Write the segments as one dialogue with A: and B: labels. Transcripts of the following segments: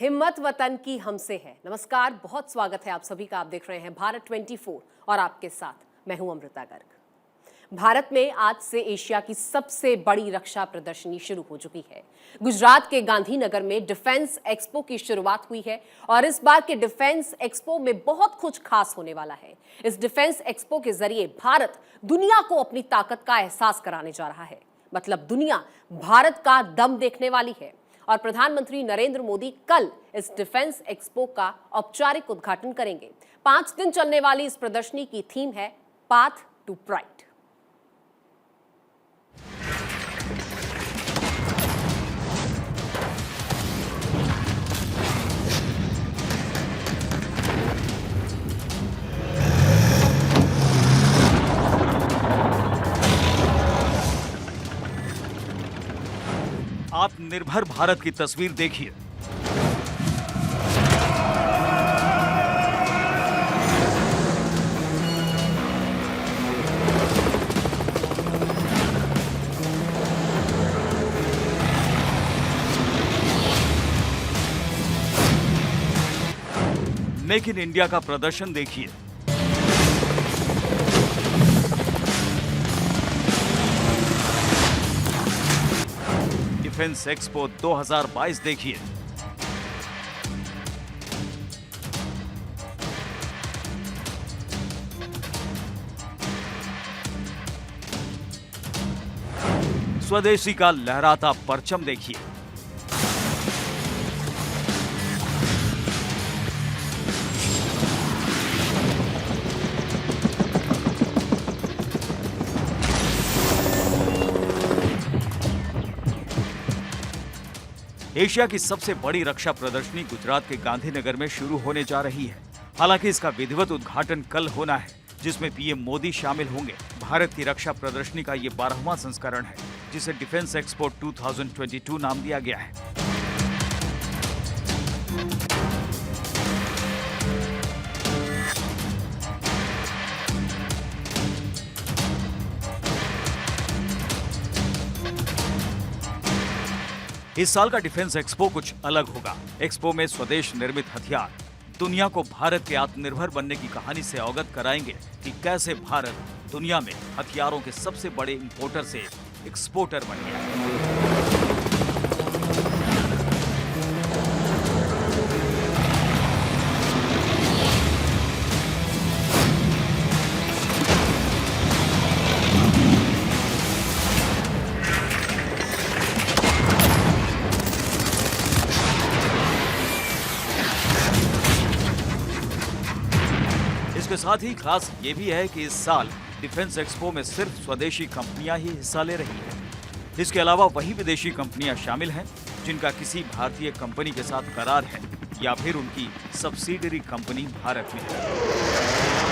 A: हिम्मत वतन की हमसे है। नमस्कार, बहुत स्वागत है आप सभी का। आप देख रहे हैं भारत 24 और आपके साथ मैं हूं अमृता गर्ग। भारत में आज से एशिया की सबसे बड़ी रक्षा प्रदर्शनी शुरू हो चुकी है। गुजरात के गांधीनगर में डिफेंस एक्सपो की शुरुआत हुई है और इस बार के डिफेंस एक्सपो में बहुत कुछ खास होने वाला है। इस डिफेंस एक्सपो के जरिए भारत दुनिया को अपनी ताकत का एहसास कराने जा रहा है। मतलब दुनिया भारत का दम देखने वाली है और प्रधानमंत्री नरेंद्र मोदी कल इस डिफेंस एक्सपो का औपचारिक उद्घाटन करेंगे। 5 दिन चलने वाली इस प्रदर्शनी की थीम है पाथ टू प्राइड।
B: आत्मनिर्भर भारत की तस्वीर देखिए। मेक इन इंडिया का प्रदर्शन देखिए। डिफेंस एक्सपो 2022 देखिए। स्वदेशी का लहराता परचम देखिए। एशिया की सबसे बड़ी रक्षा प्रदर्शनी गुजरात के गांधीनगर में शुरू होने जा रही है। हालांकि इसका विधिवत उद्घाटन कल होना है, जिसमें पीएम मोदी शामिल होंगे। भारत की रक्षा प्रदर्शनी का ये 12वां संस्करण है, जिसे डिफेंस एक्सपो 2022 नाम दिया गया है। इस साल का डिफेंस एक्सपो कुछ अलग होगा। एक्सपो में स्वदेश निर्मित हथियार दुनिया को भारत के आत्मनिर्भर बनने की कहानी से अवगत कराएंगे कि कैसे भारत दुनिया में हथियारों के सबसे बड़े इंपोर्टर से एक्सपोर्टर बन गया है। इसके साथ ही खास ये भी है कि इस साल डिफेंस एक्सपो में सिर्फ स्वदेशी कंपनियां ही हिस्सा ले रही हैं। इसके अलावा वही विदेशी कंपनियां शामिल हैं जिनका किसी भारतीय कंपनी के साथ करार है या फिर उनकी सब्सिडियरी कंपनी भारत में है।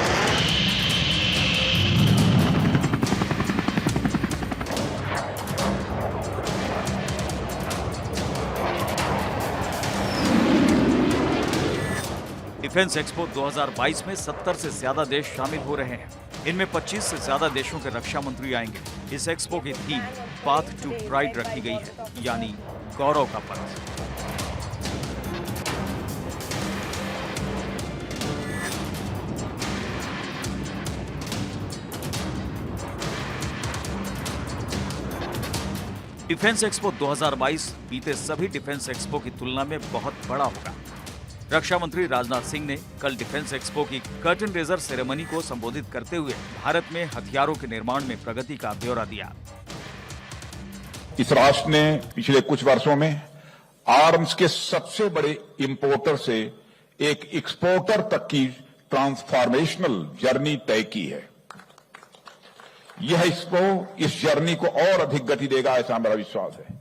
B: डिफेंस एक्सपो 2022 में 70 से ज्यादा देश शामिल हो रहे हैं। इनमें 25 से ज्यादा देशों के रक्षा मंत्री आएंगे। इस एक्सपो की थीम पाथ टू प्राइड रखी गई है, यानी गौरव का पथ। डिफेंस एक्सपो 2022 बीते सभी डिफेंस एक्सपो की तुलना में बहुत बड़ा होगा। रक्षा मंत्री राजनाथ सिंह ने कल डिफेंस एक्सपो की कर्टन रेजर सेरेमनी को संबोधित करते हुए भारत में हथियारों के निर्माण में प्रगति का ब्यौरा दिया।
C: इस राष्ट्र ने पिछले कुछ वर्षों में आर्म्स के सबसे बड़े इंपोर्टर से एक एक्सपोर्टर तक की ट्रांसफॉर्मेशनल जर्नी तय की है। यह इस जर्नी को और अधिक गति देगा, ऐसा मेरा विश्वास है।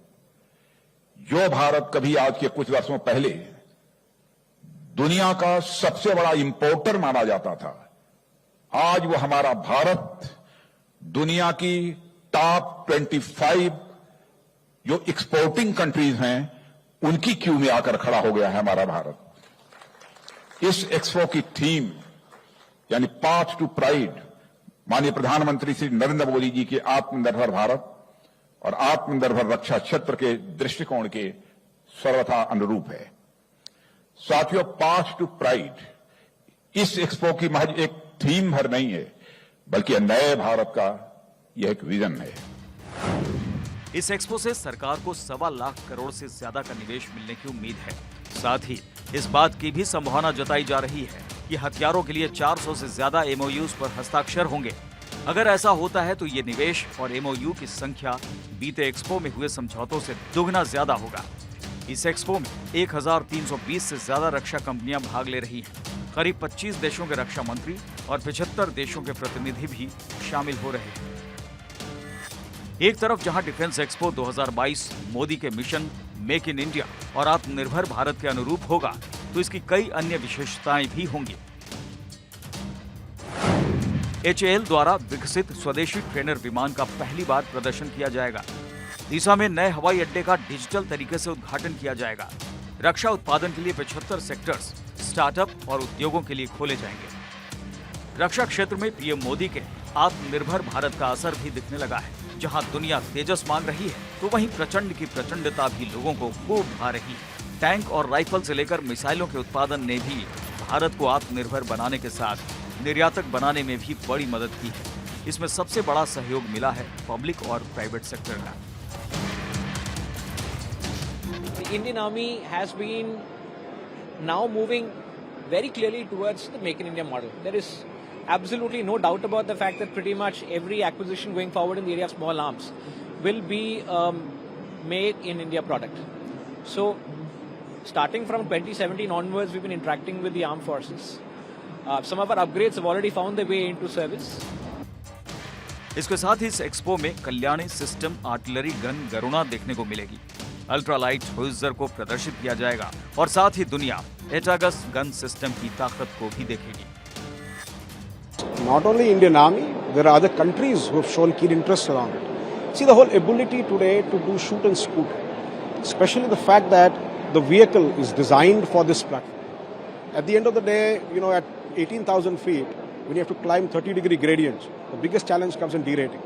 C: जो भारत कभी आज के कुछ वर्षों पहले दुनिया का सबसे बड़ा इंपोर्टर माना जाता था, आज वो हमारा भारत दुनिया की टॉप 25 जो एक्सपोर्टिंग कंट्रीज हैं उनकी क्यू में आकर खड़ा हो गया है हमारा भारत। इस एक्सपो की थीम यानी पाथ टू प्राइड माननीय प्रधानमंत्री श्री नरेंद्र मोदी जी के आत्मनिर्भर भारत और आत्मनिर्भर रक्षा क्षेत्र के दृष्टिकोण के सर्वथा अनुरूप है। साथियों, पाथ टू प्राइड इस एक्सपो की महज एक थीम भर नहीं है, बल्कि नए भारत का यह एक विजन है।
B: इस एक्सपो से सरकार को 1.25 लाख करोड़ से ज्यादा का निवेश मिलने की उम्मीद है। साथ ही इस बात की भी संभावना जताई जा रही है कि हथियारों के लिए 400 से ज्यादा एमओयूज पर हस्ताक्षर होंगे। अगर ऐसा होता है तो ये निवेश और एमओयू की संख्या बीते एक्सपो में हुए समझौतों से दुगना ज्यादा होगा। इस एक्सपो में 1320 से ज्यादा रक्षा कंपनियां भाग ले रही हैं। करीब 25 देशों के रक्षा मंत्री और 75 देशों के प्रतिनिधि भी शामिल हो रहे हैं। एक तरफ जहां डिफेंस एक्सपो 2022 मोदी के मिशन मेक इन इंडिया और आत्मनिर्भर भारत के अनुरूप होगा, तो इसकी कई अन्य विशेषताएं भी होंगी। HAL द्वारा विकसित स्वदेशी ट्रेनर विमान का पहली बार प्रदर्शन किया जाएगा। दीसा में नए हवाई अड्डे का डिजिटल तरीके से उद्घाटन किया जाएगा। रक्षा उत्पादन के लिए 75 सेक्टर्स स्टार्टअप और उद्योगों के लिए खोले जाएंगे। रक्षा क्षेत्र में पीएम मोदी के आत्मनिर्भर भारत का असर भी दिखने लगा है। जहां दुनिया तेजस मांग रही है, तो वहीं प्रचंड की प्रचंडता भी लोगों को खूब भा रही है। टैंक और राइफल से लेकर मिसाइलों के उत्पादन ने भी भारत को आत्मनिर्भर बनाने के साथ निर्यातक बनाने में भी बड़ी मदद की है। इसमें सबसे बड़ा सहयोग मिला है पब्लिक और प्राइवेट सेक्टर का।
D: The Indian Army has been now moving very clearly towards the Make in India model. There is absolutely no doubt about the fact that pretty much every acquisition going forward in the area of small arms will be made in India product. So, starting from 2017 onwards, we've been interacting with the armed forces. Some of our upgrades have already found their way into service.
B: इसके साथ ही इस expo में Kalyani system artillery gun Garuda देखने को मिलेगी। Ultralight होइजर को प्रदर्शित किया जाएगा और साथ ही दुनिया एटागस गन सिस्टम की ताकत को भी देखेगी।
E: Not only Indian Army, there are other countries who have shown keen interest around it. See, the whole ability today to do shoot and scoot, especially the fact that the vehicle is designed for this platform. At the end of the day, at 18,000 feet, when you have to climb 30-degree gradients, the biggest challenge comes in derating.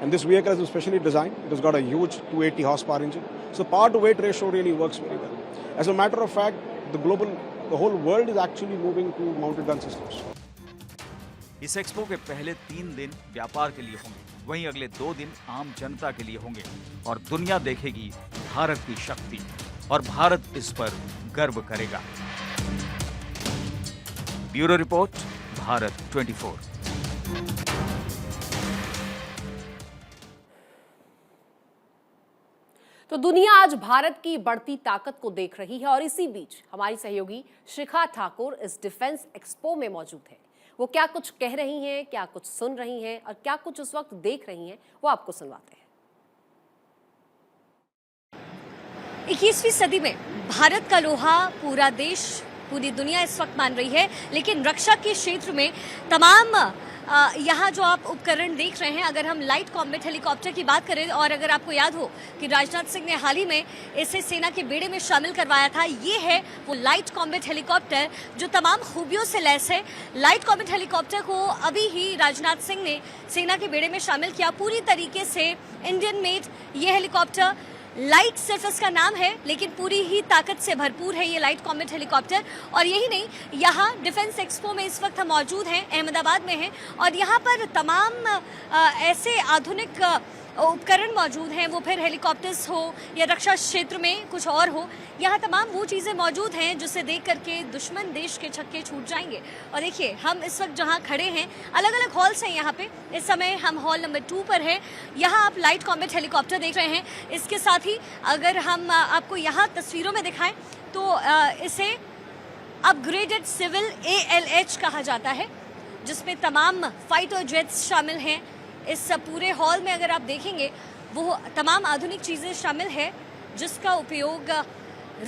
E: And this vehicle has been specially designed. It has got a huge 280 horsepower engine. So power to weight ratio really works very well. As a matter of fact, the whole world is actually moving to mounted gun systems.
B: इस expo के पहले 3 दिन व्यापार के लिए होंगे, वहीं अगले 2 दिन आम जनता के लिए होंगे और दुनिया देखेगी भारत की शक्ति और भारत इस पर गर्व करेगा। Bureau report, Bharat 24।
A: तो दुनिया आज भारत की बढ़ती ताकत को देख रही है और इसी बीच हमारी सहयोगी शिखा ठाकुर इस डिफेंस एक्सपो में मौजूद है। वो क्या कुछ कह रही हैं, क्या कुछ सुन रही हैं और क्या कुछ उस वक्त देख रही हैं, वो आपको सुनवाते हैं।
F: 21वीं सदी में भारत का लोहा पूरा देश, पूरी दुनिया इस वक्त मान रही है, लेकिन रक्षा के क्षेत्र में तमाम यहाँ जो आप उपकरण देख रहे हैं, अगर हम लाइट कॉम्बैट हेलीकॉप्टर की बात करें और अगर आपको याद हो कि राजनाथ सिंह ने हाल ही में इसे सेना के बेड़े में शामिल करवाया था, ये है वो लाइट कॉम्बैट हेलीकॉप्टर जो तमाम खूबियों से लैस है। लाइट कॉम्बैट हेलीकॉप्टर को अभी ही राजनाथ सिंह ने सेना के बेड़े में शामिल किया, पूरी तरीके से इंडियन मेड ये हेलीकॉप्टर। लाइट सिर्फ इसका नाम है, लेकिन पूरी ही ताकत से भरपूर है ये लाइट कॉम्बैट हेलीकॉप्टर। और यही नहीं, यहाँ डिफेंस एक्सपो में इस वक्त हम मौजूद हैं, अहमदाबाद में हैं, और यहाँ पर तमाम ऐसे आधुनिक उपकरण मौजूद हैं, वो फिर हेलीकॉप्टर्स हो या रक्षा क्षेत्र में कुछ और हो, यहाँ तमाम वो चीज़ें मौजूद हैं जिसे देख करके दुश्मन देश के छक्के छूट जाएंगे। और देखिए, हम इस वक्त जहाँ खड़े हैं, अलग अलग हॉल्स हैं यहाँ पे। इस समय हम हॉल नंबर 2 पर हैं। यहाँ आप लाइट कॉम्बैट हेलीकॉप्टर देख रहे हैं। इसके साथ ही अगर हम आपको यहाँ तस्वीरों में दिखाएं तो इसे अपग्रेडेड सिविल ALH कहा जाता है, जिसमें तमाम फाइटर जेट्स शामिल हैं। इस पूरे हॉल में अगर आप देखेंगे, वो तमाम आधुनिक चीज़ें शामिल है जिसका उपयोग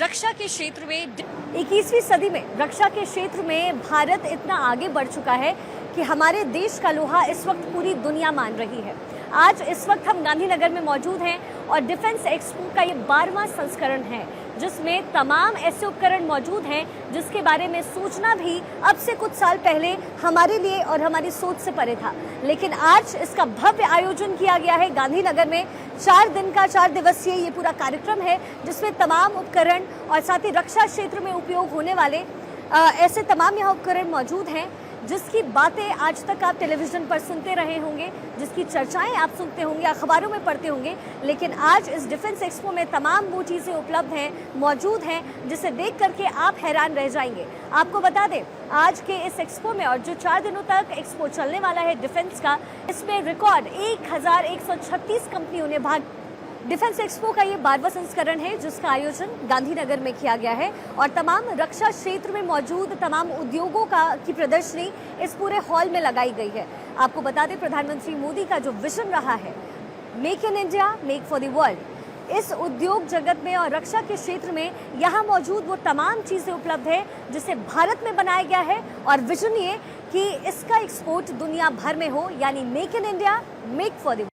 F: रक्षा के क्षेत्र में 21वीं सदी में रक्षा के क्षेत्र में भारत इतना आगे बढ़ चुका है कि हमारे देश का लोहा इस वक्त पूरी दुनिया मान रही है। आज इस वक्त हम गांधीनगर में मौजूद हैं और डिफेंस एक्सपो का ये 12वां संस्करण है। जिसमें तमाम ऐसे उपकरण मौजूद हैं जिसके बारे में सोचना भी अब से कुछ साल पहले हमारे लिए और हमारी सोच से परे था। लेकिन आज इसका भव्य आयोजन किया गया है गांधीनगर में। 4 दिन का 4 दिवसीय ये पूरा कार्यक्रम है जिसमें तमाम उपकरण और साथ ही रक्षा क्षेत्र में उपयोग होने वाले ऐसे तमाम यहाँ उपकरण मौजूद हैं जिसकी बातें आज तक आप टेलीविजन पर सुनते रहे होंगे, जिसकी चर्चाएं आप सुनते होंगे, अखबारों में पढ़ते होंगे। लेकिन आज इस डिफेंस एक्सपो में तमाम वो चीज़ें उपलब्ध हैं, मौजूद हैं, जिसे देख करके आप हैरान रह जाएंगे। आपको बता दें, आज के इस एक्सपो में और जो 4 दिनों तक एक्सपो चलने वाला है डिफेंस का, इसमें रिकॉर्ड 1136 कंपनियों ने भाग। डिफेंस एक्सपो का ये 12वां संस्करण है जिसका आयोजन गांधीनगर में किया गया है और तमाम रक्षा क्षेत्र में मौजूद तमाम उद्योगों की प्रदर्शनी इस पूरे हॉल में लगाई गई है। आपको बता दें, प्रधानमंत्री मोदी का जो विजन रहा है, make in India, make for the world, इस उद्योग जगत में और रक्षा के क्षेत्र में यहाँ मौजूद वो तमाम चीज़ें उपलब्ध है जिसे भारत में बनाया गया है और विजन ये कि इसका एक्सपोर्ट दुनिया भर में हो, यानी make in India, make for the.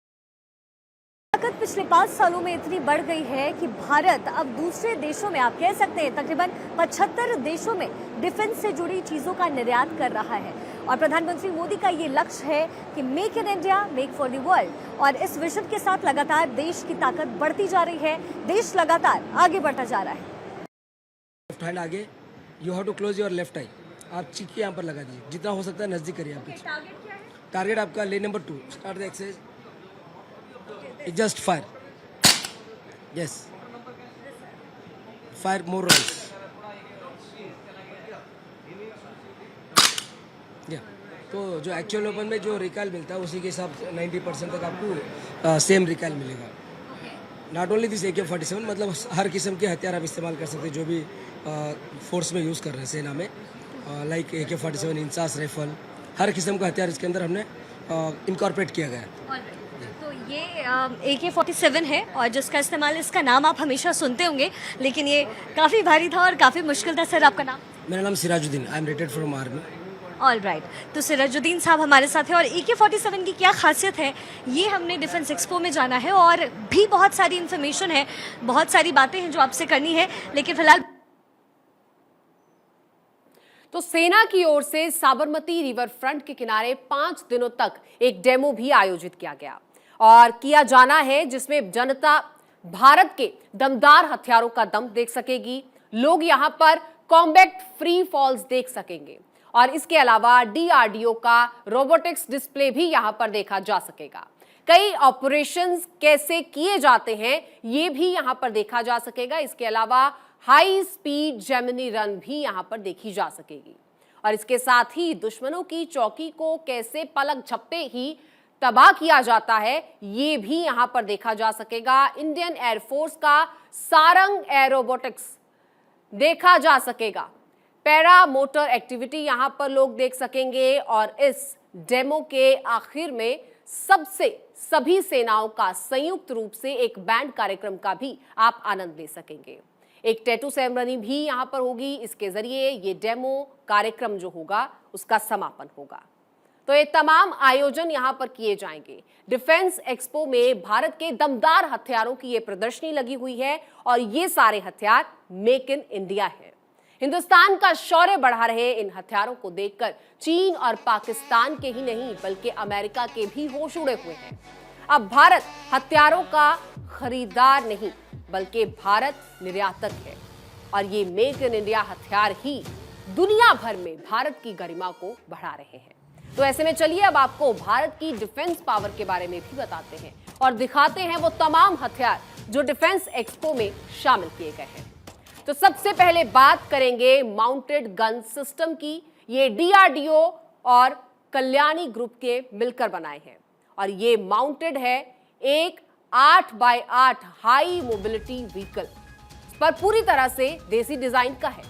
F: ताकत पिछले 5 सालों में इतनी बढ़ गई है कि भारत अब दूसरे देशों में, आप कह सकते हैं तकरीबन 75 देशों में डिफेंस से जुड़ी चीज़ों का निर्यात कर रहा है। और प्रधानमंत्री मोदी का ये लक्ष्य है कि make in India, make for the world. और इस विजन के साथ लगातार देश की ताकत बढ़ती जा रही है, देश लगातार आगे बढ़ता जा रहा है।
G: लेफ्ट हैंड आगे, you have to close your left eye. आप चीख के यहाँ पर लगा दीजिए, जितना हो सकता है नजदीक करिए आप। टारगेट आपका lane number 2, start the exercise, just fire, yes, fire more rounds, yeah। तो जो एक्चुअल ओपन में जो रिकॉल मिलता है उसी के हिसाब से 90% तक आपको सेम रिकॉल मिलेगा। नॉट ओनली दिस AK-47, मतलब हर किस्म के हथियार आप इस्तेमाल कर सकते हैं जो भी फोर्स में यूज़ कर रहे हैं सेना में, लाइक AK-47, इंसास राइफल, हर किस्म का हथियार इसके अंदर हमने इनकॉर्पोरेट किया गया है।
F: तो ये AK-47 है और जिसका इस्तेमाल, इसका नाम आप हमेशा सुनते होंगे, लेकिन ये काफ़ी भारी था और काफ़ी मुश्किल था। सर, आपका नाम?
G: मेरा नाम Sirajuddin, I am retired from army.
F: All right, तो सिराजुद्दीन साहब हमारे साथ हैं और AK-47 की क्या खासियत है ये हमने डिफेंस एक्सपो में जाना है और भी बहुत सारी इन्फॉर्मेशन है, बहुत सारी बातें हैं जो आपसे करनी है, लेकिन फिलहाल
A: तो सेना की ओर से साबरमती रिवर फ्रंट के किनारे 5 दिनों तक एक डेमो भी आयोजित किया गया और किया जाना है, जिसमें जनता भारत के दमदार हथियारों का दम देख सकेगी। लोग यहां पर कॉम्बैट फ्री फॉल्स देख सकेंगे और इसके अलावा DRDO का रोबोटिक्स डिस्प्ले भी यहां पर देखा जा सकेगा। कई ऑपरेशंस कैसे किए जाते हैं ये भी यहां पर देखा जा सकेगा। इसके अलावा हाई स्पीड जेमिनी रन भी यहां पर देखी जा सकेगी और इसके साथ ही दुश्मनों की चौकी को कैसे पलक झपते ही तबाह किया जाता है ये भी यहां पर देखा जा सकेगा। इंडियन एयरफोर्स का सारंग एरोबोटिक्स देखा जा सकेगा। पैरा मोटर एक्टिविटी यहां पर लोग देख सकेंगे और इस डेमो के आखिर में सभी सेनाओं का संयुक्त रूप से एक बैंड कार्यक्रम का भी आप आनंद ले सकेंगे। एक टैटू सेरेमनी भी यहां पर होगी। इसके जरिए ये डेमो कार्यक्रम जो होगा उसका समापन होगा। तो ये तमाम आयोजन यहां पर किए जाएंगे। डिफेंस एक्सपो में भारत के दमदार हथियारों की ये प्रदर्शनी लगी हुई है और ये सारे हथियार मेक इन इंडिया है। हिंदुस्तान का शौर्य बढ़ा रहे इन हथियारों को देखकर चीन और पाकिस्तान के ही नहीं बल्कि अमेरिका के भी होश उड़े हुए हैं। अब भारत हथियारों का खरीदार नहीं बल्कि भारत निर्यातक है और ये मेक इन इंडिया हथियार ही दुनिया भर में भारत की गरिमा को बढ़ा रहे हैं। तो ऐसे में चलिए अब आपको भारत की डिफेंस पावर के बारे में भी बताते हैं और दिखाते हैं वो तमाम हथियार जो डिफेंस एक्सपो में शामिल किए गए हैं। तो सबसे पहले बात करेंगे माउंटेड गन सिस्टम की। ये DRDO और कल्याणी ग्रुप के मिलकर बनाए हैं और ये माउंटेड है एक 8x8 हाई मोबिलिटी व्हीकल। इस पर पूरी तरह से देसी डिजाइन का है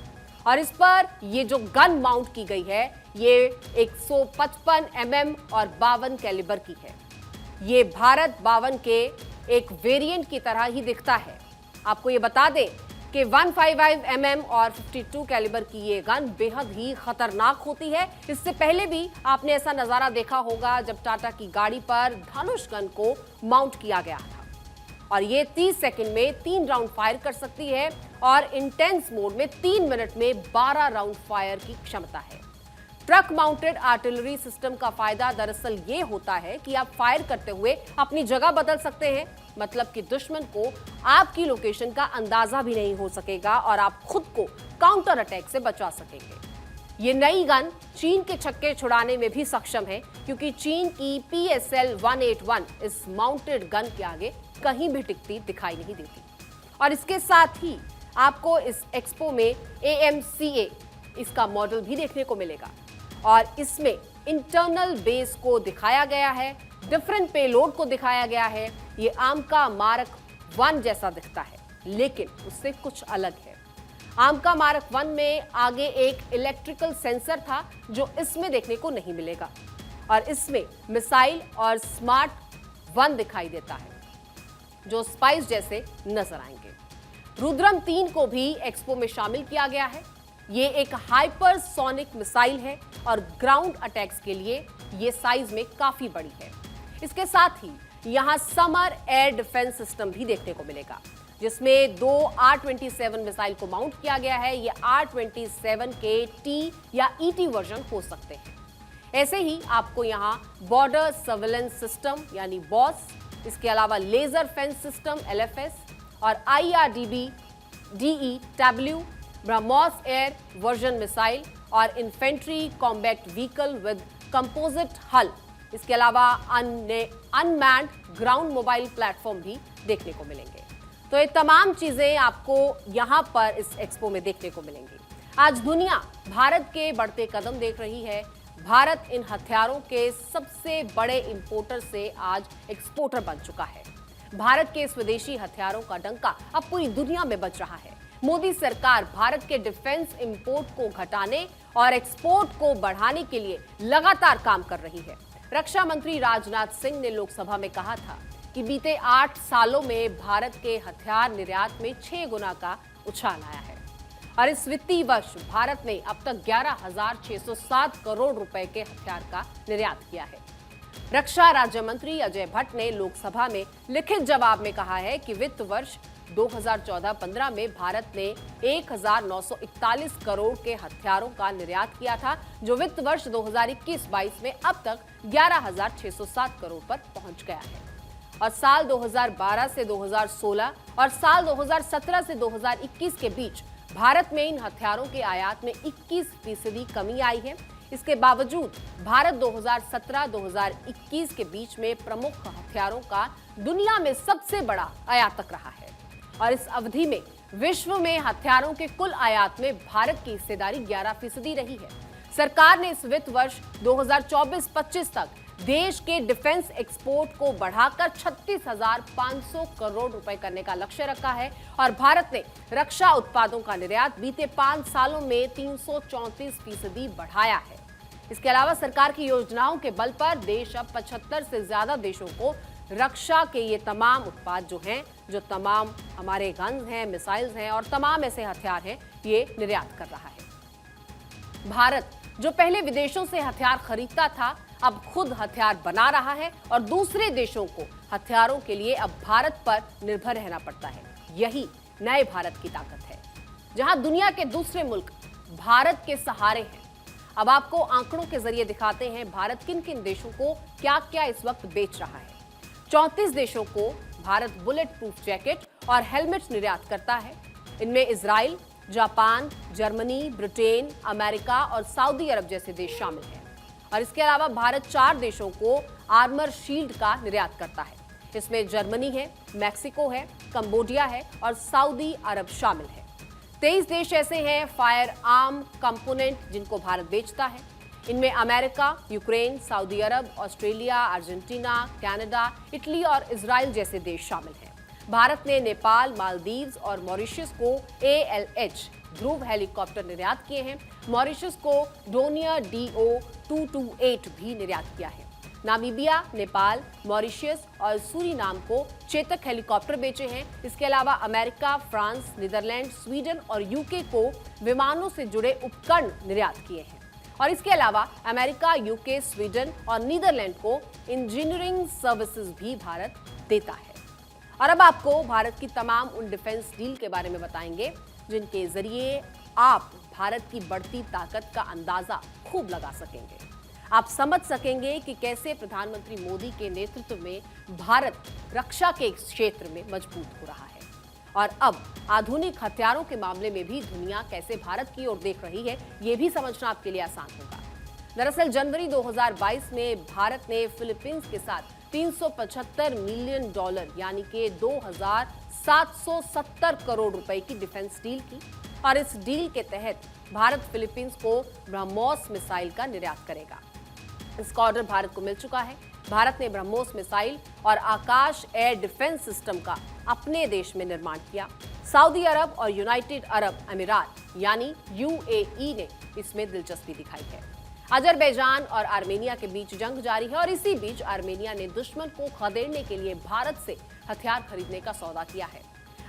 A: और इस पर ये जो गन माउंट की गई है ये 155 mm और 52 कैलिबर की है। ये भारत 52 के एक वेरिएंट की तरह ही दिखता है। आपको ये बता दें कि 155 mm और 52 कैलिबर की ये गन बेहद ही खतरनाक होती है। इससे पहले भी आपने ऐसा नजारा देखा होगा जब टाटा की गाड़ी पर धनुष गन को माउंट किया गया था और ये 30 सेकंड में 3 राउंड फायर कर सकती है और इंटेंस मोड में 3 मिनट में 12 राउंड फायर की क्षमता है। ट्रक माउंटेड आर्टिलरी सिस्टम का फायदा दरअसल ये होता है कि आप फायर करते हुए अपनी जगह बदल सकते हैं, मतलब कि दुश्मन को आपकी लोकेशन का अंदाजा भी नहीं हो सकेगा और आप खुद को काउंटर अटैक से बचा सकेंगे। ये नई गन चीन के छक्के छुड़ाने में भी सक्षम है, क्योंकि चीन की PSL 181 इस माउंटेड गन के आगे कहीं भी टिकती दिखाई नहीं देती। और इसके साथ ही आपको इस एक्सपो में AMCA इसका मॉडल भी देखने को मिलेगा और इसमें इंटरनल बेस को दिखाया गया है, डिफरेंट पेलोड को दिखाया गया है। ये आमका मार्क 1 जैसा दिखता है, लेकिन उससे कुछ अलग है। आमका मार्क 1 में आगे एक इलेक्ट्रिकल सेंसर था जो इसमें देखने को नहीं मिलेगा और इसमें मिसाइल और स्मार्ट 1 दिखाई देता है जो स्पाइस जैसे नजर आएंगे। रुद्रम 3 को भी एक्सपो में शामिल किया गया है। ये एक हाइपरसोनिक मिसाइल है और ग्राउंड अटैक्स के लिए ये साइज में काफी बड़ी है। इसके साथ ही यहां समर एयर डिफेंस सिस्टम भी देखने को मिलेगा, जिसमें 2 R-27 मिसाइल को माउंट किया गया है। ये R-27 के T या ET वर्जन हो सकते हैं। ऐसे ही आपको यहाँ बॉर्डर सर्विलेंस सिस्टम यानी बॉस, इसके अलावा लेजर फेंस सिस्टम LFS और IRDB DEW, BrahMos air version missile और infantry combat vehicle with composite hull, इसके अलावा अनमैन्ड ग्राउंड मोबाइल प्लेटफॉर्म भी देखने को मिलेंगे। तो ये तमाम चीजें आपको यहाँ पर इस एक्सपो में देखने को मिलेंगी। आज दुनिया भारत के बढ़ते कदम देख रही है। भारत इन हथियारों के सबसे बड़े इंपोर्टर से आज एक्सपोर्टर बन चुका है। भारत के स्वदेशी हथियारों का डंका अब पूरी दुनिया में बज रहा है। मोदी सरकार भारत के डिफेंस इंपोर्ट को घटाने और एक्सपोर्ट को बढ़ाने के लिए लगातार काम कर रही है। रक्षा मंत्री राजनाथ सिंह ने लोकसभा में कहा था कि बीते 8 सालों में भारत के हथियार निर्यात में 6 गुना का उछाल आया है और इस वित्तीय वर्ष भारत ने अब तक 11,607 करोड़ रुपए के हथियार का निर्यात किया है। रक्षा राज्य मंत्री अजय भट्ट ने लोकसभा में लिखित जवाब में कहा है कि वित्त वर्ष 2014-15 में भारत ने 1,941 करोड़ के हथियारों का निर्यात किया था, जो वित्त वर्ष 2021-22 में अब तक 11,607 करोड़ पर पहुंच गया है। और साल 2012 से 2016 और साल 2017 से 2021 के बीच भारत में इन हथियारों के आयात में 21% कमी आई है। इसके बावजूद भारत 2017-2021 के बीच में प्रमुख हथियारों का दुनिया में सबसे बड़ा आयातक रहा है और इस अवधि में विश्व में हथियारों के कुल आयात में भारत की हिस्सेदारी 11% रही है। सरकार ने इस वित्त वर्ष 2024-25 तक देश के डिफेंस एक्सपोर्ट को बढ़ाकर 36,500 करोड़ रुपए करने का लक्ष्य रखा है और भारत ने रक्षा उत्पादों का निर्यात बीते 5 सालों में 334% बढ़ाया है। इसके अलावा सरकार की योजनाओं के बल पर देश अब 75 से ज्यादा देशों को रक्षा के ये तमाम उत्पाद जो तमाम हमारे गन्स हैं, मिसाइल्स हैं और तमाम ऐसे हथियार हैं, ये निर्यात कर रहा है। भारत जो पहले विदेशों से हथियार खरीदता था, अब खुद हथियार बना रहा है और दूसरे देशों को हथियारों के लिए अब भारत पर निर्भर रहना पड़ता है। यही नए भारत की ताकत है, जहां दुनिया के दूसरे मुल्क भारत के सहारे हैं। अब आपको आंकड़ों के जरिए दिखाते हैं भारत किन किन देशों को क्या क्या इस वक्त बेच रहा है। 34 देशों को भारत बुलेट प्रूफ जैकेट और हेलमेट निर्यात करता है। इनमें Israel, Japan, Germany, Britain, America और सऊदी अरब जैसे देश शामिल हैं। और इसके अलावा भारत 4 देशों को आर्मर शील्ड का निर्यात करता है। इसमें जर्मनी है, मैक्सिको है, कंबोडिया है और सऊदी अरब शामिल है। 23 देश ऐसे हैं फायर आर्म कंपोनेंट जिनको भारत बेचता है। इनमें अमेरिका, यूक्रेन, सऊदी अरब, ऑस्ट्रेलिया, अर्जेंटीना, कनाडा, इटली और इजराइल जैसे देश शामिल हैं। भारत ने नेपाल, मालदीव्स और मॉरिशस को ALH ध्रुव हेलीकॉप्टर निर्यात किए हैं। मॉरिशस को डोनियर DO-228 भी निर्यात किया है। नामीबिया, नेपाल, मॉरिशस और सूरीनाम को चेतक हेलीकॉप्टर बेचे हैं। इसके अलावा अमेरिका, फ्रांस, नीदरलैंड, स्वीडन और UK को विमानों से जुड़े उपकरण निर्यात किए हैं। और इसके अलावा अमेरिका, UK, स्वीडन और नीदरलैंड को इंजीनियरिंग सर्विसेज भी भारत देता है। और अब आपको भारत की तमाम उन डिफेंस डील के बारे में बताएंगे जिनके जरिए आप भारत की बढ़ती ताकत का अंदाजा खूब लगा सकेंगे। आप समझ सकेंगे कि कैसे प्रधानमंत्री मोदी के नेतृत्व में भारत रक्षा के क्षेत्र में मजबूत हो रहा है और अब आधुनिक हथियारों के मामले में भी दुनिया कैसे भारत की ओर देख रही है, यह भी समझना आपके लिए आसान होगा। दरअसल जनवरी 2022 में भारत ने फिलीपींस के साथ $375 मिलियन यानी कि 2,770 करोड़ रुपए की डिफेंस डील की और इस डील के तहत भारत फिलीपींस को ब्रह्मोस मिसाइल का निर्यात करेगा। इसका ऑर्डर भारत को मिल चुका है। भारत ने ब्रह्मोस मिसाइल और आकाश एयर डिफेंस सिस्टम का अपने देश में निर्माण किया। सऊदी अरब और यूनाइटेड अरब अमीरात यानी UAE ने इसमें दिलचस्पी दिखाई है। अजरबैजान और आर्मेनिया के बीच जंग जारी है और इसी बीच आर्मेनिया ने दुश्मन को खदेड़ने के लिए भारत से हथियार खरीदने का सौदा किया है।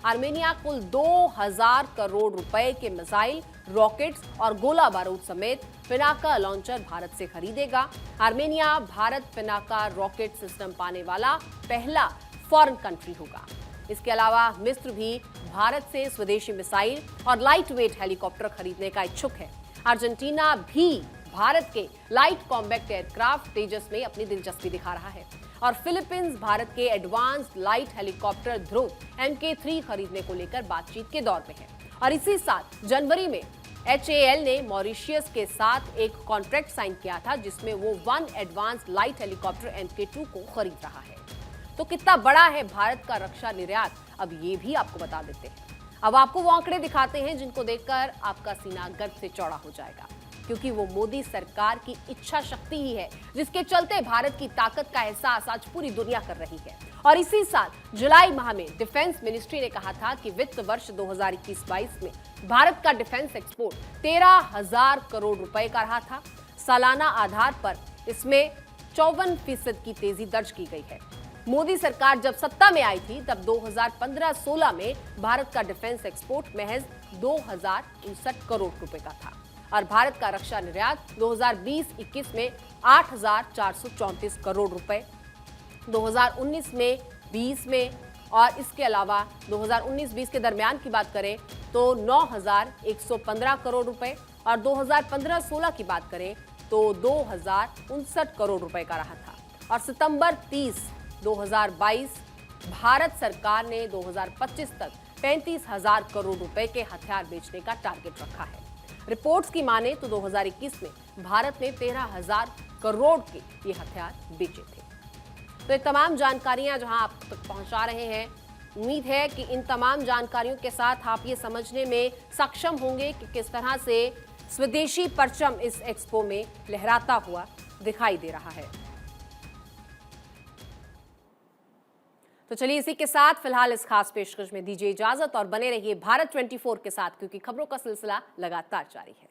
A: आर्मेनिया कुल 2,000 करोड़ रुपए के मिसाइल, रॉकेट्स और गोला बारूद समेत पिनाका लॉन्चर भारत से खरीदेगा। Armenia Bharat Pinaka rocket system पाने वाला पहला फॉरेन कंट्री होगा। इसके अलावा मिस्र भी भारत से स्वदेशी मिसाइल और लाइट वेट हेलीकॉप्टर खरीदने का इच्छुक है। अर्जेंटीना भी भारत के लाइट कॉम्बैक्ट एयरक्राफ्ट तेजस में अपनी दिलचस्पी दिखा रहा है और फिलीपींस भारत के एडवांस्ड लाइट हेलीकॉप्टर ध्रुव MK3 खरीदने को लेकर बातचीत के दौर में है। और इसी साल जनवरी में HAL ने मॉरिशियस के साथ एक कॉन्ट्रैक्ट साइन किया था जिसमें वो 1 एडवांस्ड लाइट हेलीकॉप्टर MK2 को खरीद रहा है। तो कितना बड़ा है भारत का रक्षा निर्यात, अब ये भी आपको बता देते हैं। अब आपको वो आंकड़े दिखाते हैं जिनको देखकर आपका सीना गर्व से चौड़ा हो जाएगा, क्योंकि वो मोदी सरकार की इच्छा शक्ति ही है जिसके चलते भारत की ताकत का एहसास आज पूरी दुनिया कर रही है। और इसी साल जुलाई माह में डिफेंस मिनिस्ट्री ने कहा था कि वित्त वर्ष 2021-22 में भारत का डिफेंस एक्सपोर्ट 13,000 करोड़ रुपए का रहा था। सालाना आधार पर इसमें 54% की तेजी दर्ज की गई है। मोदी सरकार जब सत्ता में आई थी तब 2015-16 में भारत का डिफेंस एक्सपोर्ट महज 2,059 करोड़ रुपए का था और भारत का रक्षा निर्यात 2020-21 में 8,434 करोड़ रुपए, 2019 में 20 में और इसके अलावा 2019-20 के दरमियान की बात करें तो 9,115 करोड़ रुपए और 2015-16 की बात करें तो 2,059 करोड़ रुपए का रहा था। और सितंबर 30, 2022 भारत सरकार ने 2025 तक 35,000 करोड़ रुपए के हथियार बेचने का टारगेट रखा है। रिपोर्ट्स की माने तो 2021 में भारत ने 13,000 करोड़ के ये हथियार बेचे थे। तो ये तमाम जानकारियां जहां आप तक पहुंचा रहे हैं, उम्मीद है कि इन तमाम जानकारियों के साथ आप ये समझने में सक्षम होंगे कि किस तरह से स्वदेशी परचम इस एक्सपो में लहराता हुआ दिखाई दे रहा है। तो चलिए इसी के साथ फिलहाल इस खास पेशकश में दीजिए इजाजत और बने रहिए भारत 24 के साथ, क्योंकि खबरों का सिलसिला लगातार जारी है।